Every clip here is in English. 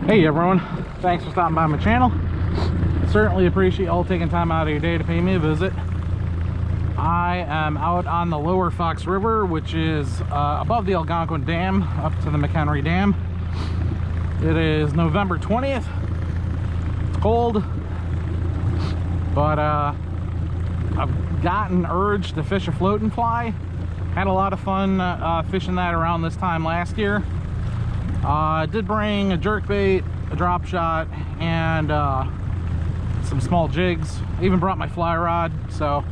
Hey everyone, thanks for stopping by my channel. Certainly appreciate y'all taking time out of your day to pay me a visit. I am out on the lower Fox River, which is above the Algonquin Dam up to the McHenry Dam. It is November 20th. It's cold, but I've gotten urged to fish a float and fly. Had a lot of fun fishing that around this time last year. I did bring a jerkbait, a drop shot, and some small jigs. I even brought my fly rod, so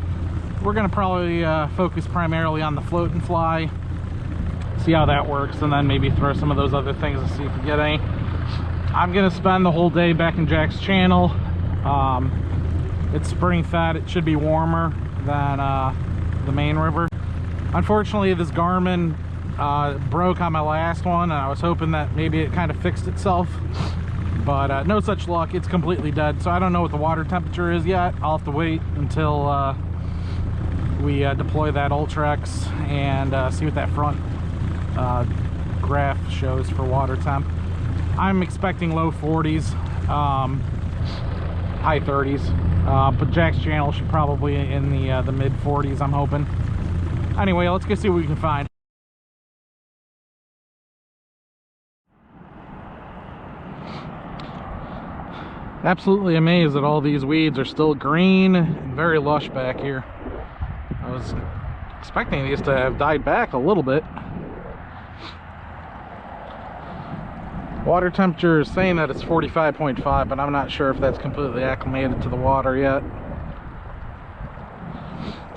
we're gonna probably focus primarily on the float and fly, see how that works, and then maybe throw some of those other things and see if we get any. I'm gonna spend the whole day back in Jack's channel. It's spring fed, it should be warmer than the main river. Unfortunately, this Garmin broke on my last one, and I was hoping that maybe it kind of fixed itself, but no such luck. It's completely dead, so I don't know what the water temperature is yet. I'll have to wait until we deploy that Ultrex and see what that front graph shows for water temp. I'm expecting low 40s, high 30s, but Jack's channel should probably in the mid 40s, I'm hoping. Anyway, let's go see what we can find. Absolutely amazed that all these weeds are still green and very lush back here. I was expecting these to have died back a little bit. Water temperature is saying that it's 45.5, but I'm not sure if that's completely acclimated to the water yet.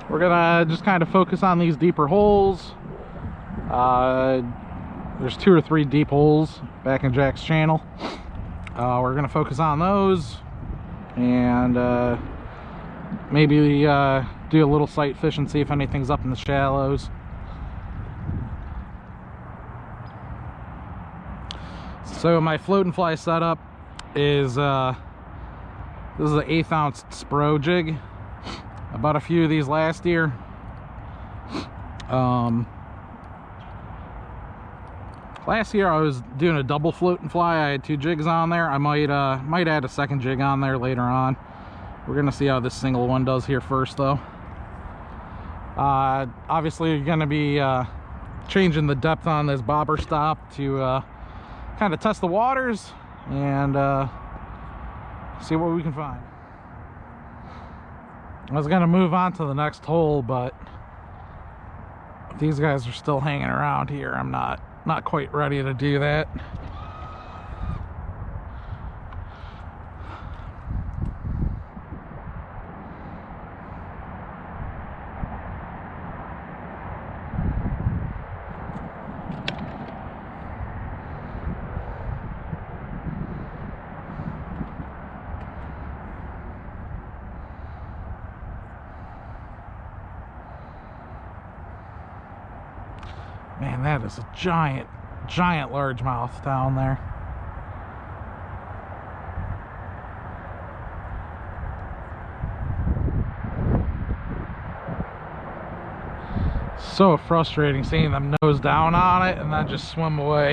We're gonna just kind of focus on these deeper holes. There's 2 or 3 deep holes back in Jack's channel. We're gonna focus on those and maybe do a little sight fish and see if anything's up in the shallows. So my float and fly setup is this is an 1/8 ounce Spro jig. I bought a few of these last year. Last year I was doing a double float and fly. I had 2 jigs on there. I might add a second jig on there later on. We're gonna see how this single one does here first though. Obviously you're gonna be changing the depth on this bobber stop to kind of test the waters and see what we can find. I was gonna move on to the next hole, but these guys are still hanging around here. I'm not quite ready to do that. Man, that is a giant largemouth down there. So frustrating seeing them nose down on it and then just swim away.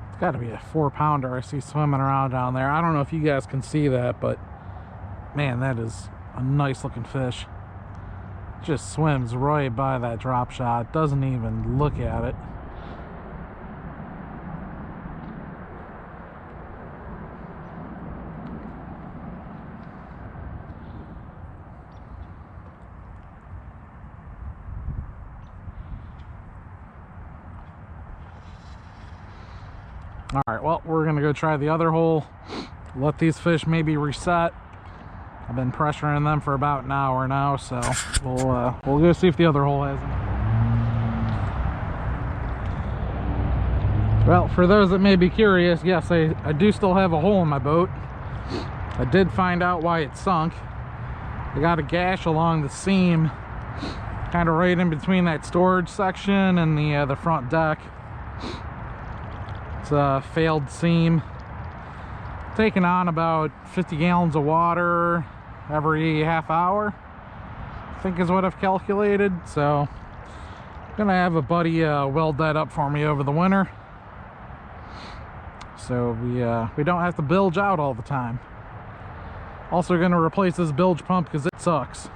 It's got to be a 4-pounder I see swimming around down there. I don't know if you guys can see that, but man, that is a nice looking fish. Just swims right by that drop shot, doesn't even look at it. All right, well, we're gonna go try the other hole, let these fish maybe reset. I've been pressuring them for about an hour now, so we'll go see if the other hole has any. Well, for those that may be curious, yes, I do still have a hole in my boat. I did find out why it sunk. I got a gash along the seam, kind of right in between that storage section and the front deck. It's a failed seam. Taking on about 50 gallons of water every half hour, I think is what I've calculated. So Gonna have a buddy weld that up for me over the winter, so we don't have to bilge out all the time. Also gonna replace this bilge pump because it sucks.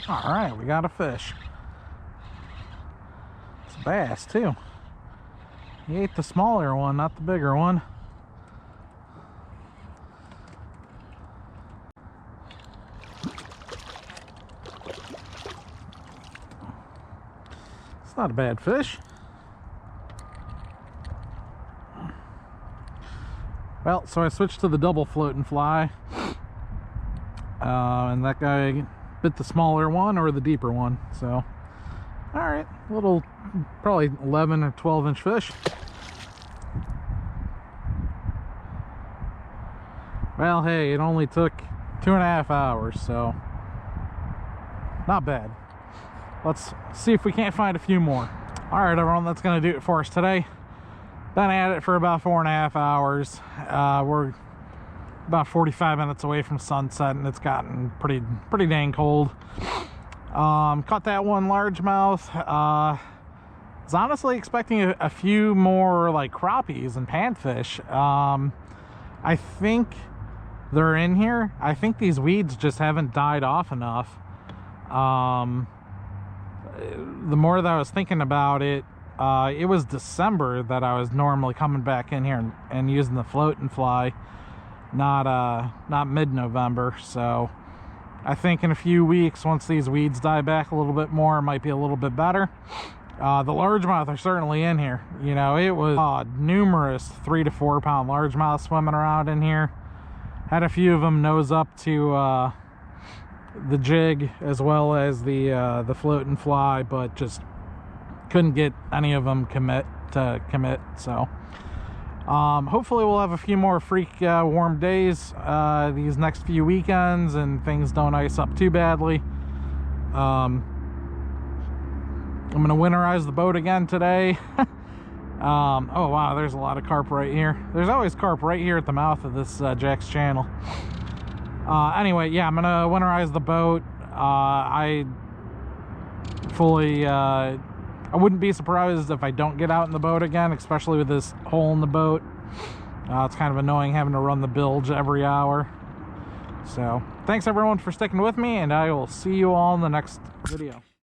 All right, we got a fish. It's a bass too. He ate the smaller one, not the bigger one. It's not a bad fish. Well, so I switched to the double float and fly. And that guy bit the smaller one or the deeper one. So, all right, little, probably 11 or 12-inch fish. Well, hey, it only took 2.5 hours, so not bad. Let's see if we can't find a few more. All right, everyone, that's gonna do it for us today. Been at it for about 4.5 hours. We're about 45 minutes away from sunset, and it's gotten pretty dang cold. Caught that one largemouth. Was honestly expecting a few more like crappies and panfish. I think they're in here. I think these weeds just haven't died off enough. The more that I was thinking about it, it was December that I was normally coming back in here and using the float and fly, not mid-November. So I think in a few weeks, once these weeds die back a little bit more, it might be a little bit better. The largemouth are certainly in here. You know, it was numerous 3 to 4 pound largemouth swimming around in here. Had a few of them nose up to the jig as well as the float and fly, but just couldn't get any of them commit. So hopefully we'll have a few more freak warm days these next few weekends, and things don't ice up too badly. I'm gonna winterize the boat again today. Oh wow, there's a lot of carp right here. There's always carp right here at the mouth of this Jack's channel. Anyway, yeah, I'm gonna winterize the boat. I wouldn't be surprised if I don't get out in the boat again, especially with this hole in the boat. It's kind of annoying having to run the bilge every hour. So thanks everyone for sticking with me, and I will see you all in the next video.